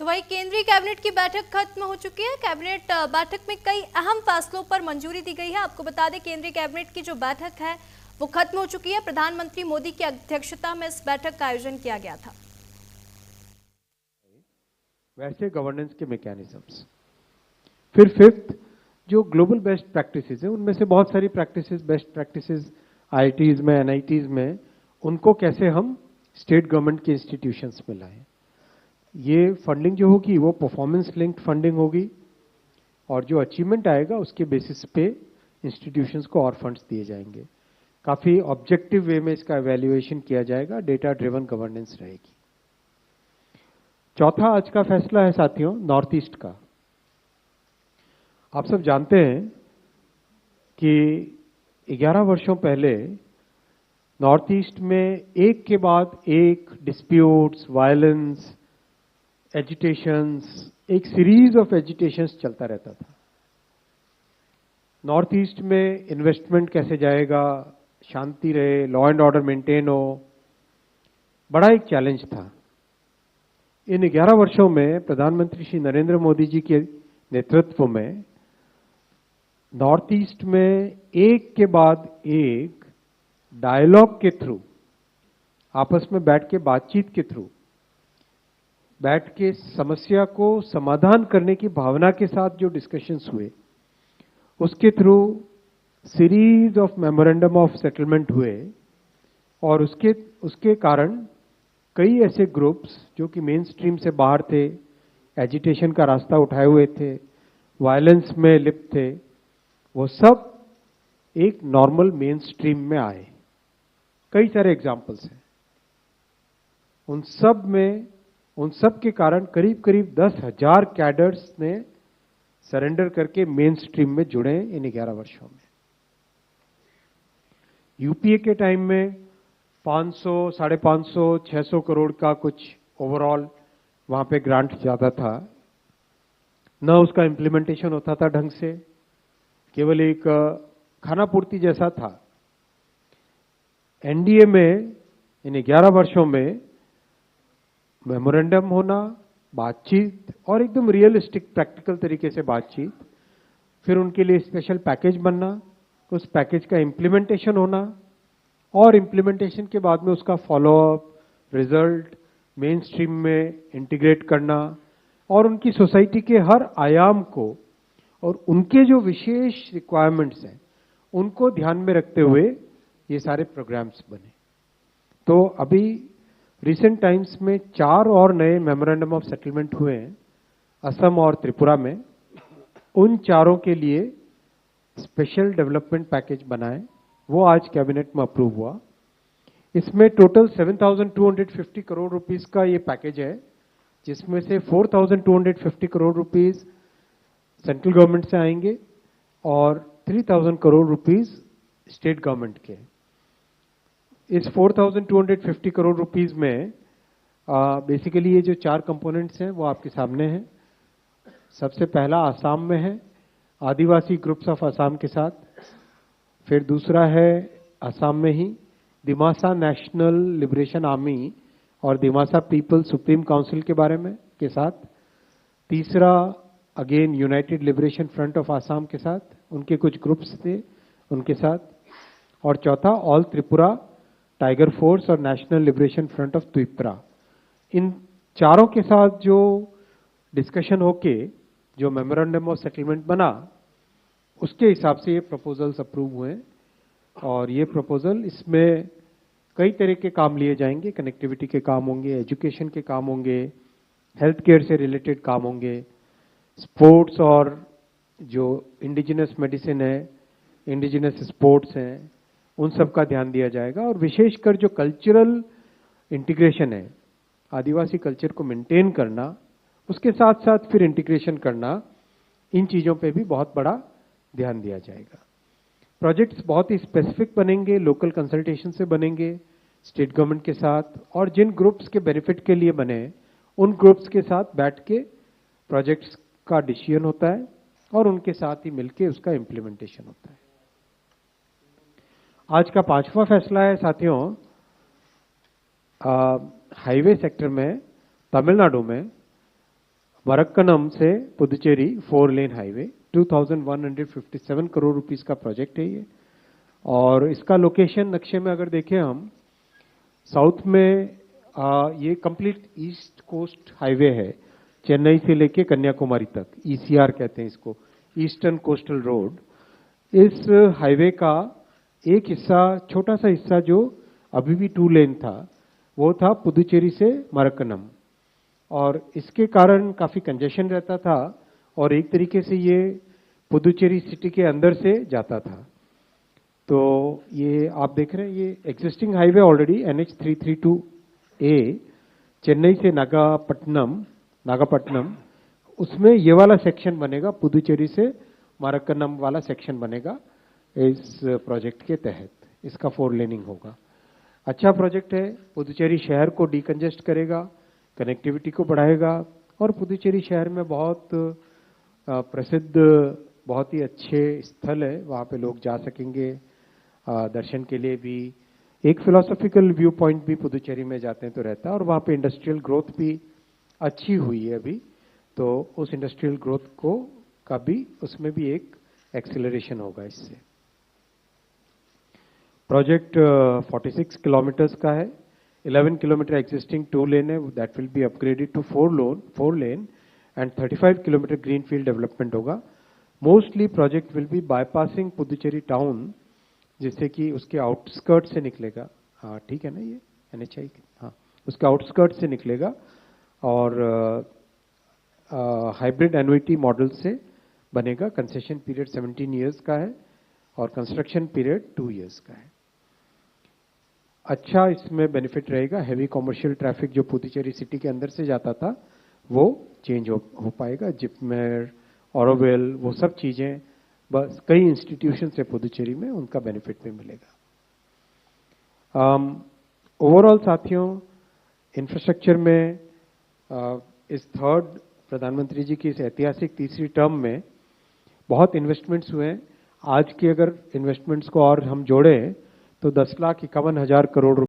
वही केंद्रीय कैबिनेट की बैठक खत्म हो चुकी है। कैबिनेट बैठक में कई अहम फैसलों पर मंजूरी दी गई है। आपको बता दें, केंद्रीय कैबिनेट की जो बैठक है वो खत्म हो चुकी है। प्रधानमंत्री मोदी की अध्यक्षता में इस बैठक का आयोजन किया गया था। वैसे गवर्नेंस के मैकेनिज्म्स, फिर फिफ्थ जो ग्लोबल बेस्ट प्रैक्टिसेस है, उनमें से बहुत सारी प्रैक्टिसेस, बेस्ट प्रैक्टिसेस आईआईटीज में, एनआईटीज में, उनको कैसे हम स्टेट गवर्नमेंट के इंस्टीट्यूशंस में लाएं। ये फंडिंग जो होगी वो परफॉर्मेंस लिंक्ड फंडिंग होगी और जो अचीवमेंट आएगा उसके बेसिस पे इंस्टीट्यूशंस को और फंड्स दिए जाएंगे। काफी ऑब्जेक्टिव वे में इसका एवेल्युएशन किया जाएगा, डेटा ड्रिवन गवर्नेंस रहेगी। चौथा आज का फैसला है साथियों, नॉर्थ ईस्ट का। आप सब जानते हैं कि 11 वर्षों पहले नॉर्थ ईस्ट में एक के बाद एक डिस्प्यूट्स, वायलेंस, एजिटेशंस, एक सीरीज ऑफ एजिटेशंस चलता रहता था। नॉर्थ ईस्ट में इन्वेस्टमेंट कैसे जाएगा, शांति रहे, लॉ एंड ऑर्डर मेंटेन हो, बड़ा एक चैलेंज था। इन 11 वर्षों में प्रधानमंत्री श्री नरेंद्र मोदी जी के नेतृत्व में नॉर्थ ईस्ट में एक के बाद एक डायलॉग के थ्रू, आपस में बैठ के बातचीत के थ्रू, बैठ के समस्या को समाधान करने की भावना के साथ जो डिस्कशंस हुए, उसके through series of memorandum of settlement हुए और उसके कारण कई ऐसे ग्रुप्स जो कि मेन स्ट्रीम से बाहर थे, एजिटेशन का रास्ता उठाए हुए थे, वायलेंस में लिप्त थे, वो सब एक नॉर्मल मेन स्ट्रीम में आए। कई सारे एग्जाम्पल्स हैं। उन सब के कारण करीब करीब 10,000 कैडर्स ने सरेंडर करके मेन स्ट्रीम में जुड़े इन 11 वर्षों में। यूपीए के टाइम में 500, 550, 600 करोड़ का कुछ ओवरऑल वहां पे ग्रांट ज्यादा था, न उसका इंप्लीमेंटेशन होता था ढंग से, केवल एक खाना पूर्ति जैसा था। एनडीए में इन 11 वर्षों में मेमोरेंडम होना, बातचीत और एकदम रियलिस्टिक प्रैक्टिकल तरीके से बातचीत, फिर उनके लिए स्पेशल पैकेज बनना, उस पैकेज का इंप्लीमेंटेशन होना और इंप्लीमेंटेशन के बाद में उसका फॉलोअप, रिजल्ट मेन स्ट्रीम में इंटीग्रेट करना और उनकी सोसाइटी के हर आयाम को और उनके जो विशेष रिक्वायरमेंट्स हैं उनको ध्यान में रखते हुए ये सारे प्रोग्राम्स बने। तो अभी रिसेंट टाइम्स में 4 और नए मेमोरेंडम ऑफ सेटलमेंट हुए हैं असम और त्रिपुरा में। उन चारों के लिए स्पेशल डेवलपमेंट पैकेज बनाए, वो आज कैबिनेट में अप्रूव हुआ। इसमें टोटल 7,250 करोड़ रुपीस का ये पैकेज है, जिसमें से 4,250 करोड़ रुपीस सेंट्रल गवर्नमेंट से आएंगे और 3,000 करोड़ रुपीस स्टेट गवर्नमेंट के। इस 4,250 करोड़ रुपीस में बेसिकली ये जो 4 कंपोनेंट्स हैं वो आपके सामने हैं। सबसे पहला आसाम में है, आदिवासी ग्रुप्स ऑफ आसाम के साथ। फिर दूसरा है आसाम में ही दिमासा नेशनल लिबरेशन आर्मी और दिमासा पीपल सुप्रीम काउंसिल के बारे में के साथ। तीसरा again United liberation front of Assam के साथ, उनके कुछ ग्रुप्स थे उनके साथ। और चौथा ऑल त्रिपुरा टाइगर फोर्स और national liberation front of Tripura. इन चारों के साथ जो डिस्कशन होके जो मेमोरेंडम ऑफ सेटलमेंट बना, उसके हिसाब से ये प्रपोजल्स अप्रूव हुए। और ये प्रपोजल, इसमें कई तरह के काम लिए जाएंगे। कनेक्टिविटी के काम होंगे, एजुकेशन के काम होंगे, हेल्थ केयर से रिलेटेड काम होंगे, स्पोर्ट्स और जो इंडिजिनस मेडिसिन है, इंडिजिनस स्पोर्ट्स हैं, उन सब का ध्यान दिया जाएगा। और विशेषकर जो कल्चरल इंटीग्रेशन है, आदिवासी कल्चर को मेंटेन करना, उसके साथ साथ फिर इंटीग्रेशन करना, इन चीजों पे भी बहुत बड़ा ध्यान दिया जाएगा। प्रोजेक्ट्स बहुत ही स्पेसिफिक बनेंगे, लोकल कंसल्टेशन से बनेंगे स्टेट गवर्नमेंट के साथ, और जिन ग्रुप्स के बेनिफिट के लिए बने उन ग्रुप्स के साथ बैठ के प्रोजेक्ट्स का डिसीजन होता है और उनके साथ ही मिलके उसका इंप्लीमेंटेशन होता है। आज का 5वां फैसला है साथियों, हाईवे सेक्टर में तमिलनाडु में मरक्कनम से Puducherry 4 lane highway 2157 crore rupees का प्रोजेक्ट है ये। और इसका लोकेशन नक्शे में अगर देखें हम, साउथ में ये कंप्लीट ईस्ट कोस्ट हाईवे है, चेन्नई से लेके कन्याकुमारी तक, ईसीआर कहते हैं इसको, ईस्टर्न कोस्टल रोड। इस हाईवे का एक हिस्सा, छोटा सा हिस्सा जो अभी भी 2 लेन था, वो था पुदुचेरी से मरक्कनम, और इसके कारण काफी कंजेशन रहता था और एक तरीके से ये पुदुचेरी सिटी के अंदर से जाता था। तो ये आप देख रहे हैं, ये existing highway already NH332A Chennai से नागापट्टनम, उसमें ये वाला सेक्शन बनेगा, पुदुचेरी से मरक्कनम वाला सेक्शन बनेगा इस प्रोजेक्ट के तहत। इसका 4 लेनिंग होगा। अच्छा प्रोजेक्ट है, पुदुचेरी शहर को डिकंजेस्ट करेगा, कनेक्टिविटी को बढ़ाएगा, और पुदुचेरी शहर में बहुत प्रसिद्ध, बहुत ही अच्छे स्थल है, वहाँ पे लोग जा सकेंगे दर्शन के लिए भी। एक फिलोसॉफिकल व्यू पॉइंट भी पुदुचेरी में जाते हैं तो रहता है, और वहाँ पे इंडस्ट्रियल ग्रोथ भी अच्छी हुई है अभी, तो उस इंडस्ट्रियल ग्रोथ को का भी, उसमें भी एक एक्सेलरेशन होगा इससे। प्रोजेक्ट 46 किलोमीटर्स का है, 11 किलोमीटर एग्जिस्टिंग 2 लेन है, that will be upgraded to 4 lane and 35 kilometre green field development होगा। Mostly project will be bypassing Puducherry town, जिससे कि उसके आउटस्कर्ट से निकलेगा। हाँ ठीक है ना, ये NHI, हाँ उसके आउटस्कर्ट से निकलेगा, और हाइब्रिड एन्युटी मॉडल से बनेगा। कंसेशन पीरियड 17 ईयर्स का है और कंस्ट्रक्शन पीरियड 2 ईयर्स का है। अच्छा इसमें बेनिफिट रहेगा, हैवी कॉमर्शियल ट्रैफिक जो पुदुचेरी सिटी के अंदर से जाता था वो चेंज हो पाएगा। जिपमेर, ऑरोविल, वो सब चीजें, बस कई इंस्टीट्यूशन से पुदुचेरी में उनका बेनिफिट भी मिलेगा। ओवरऑल साथियों, इंफ्रास्ट्रक्चर में इस थर्ड प्रधानमंत्री जी की इस ऐतिहासिक तीसरी टर्म में बहुत इन्वेस्टमेंट्स हुए हैं। आज के अगर इन्वेस्टमेंट्स को और हम जोड़ें तो 10,51,000 करोड़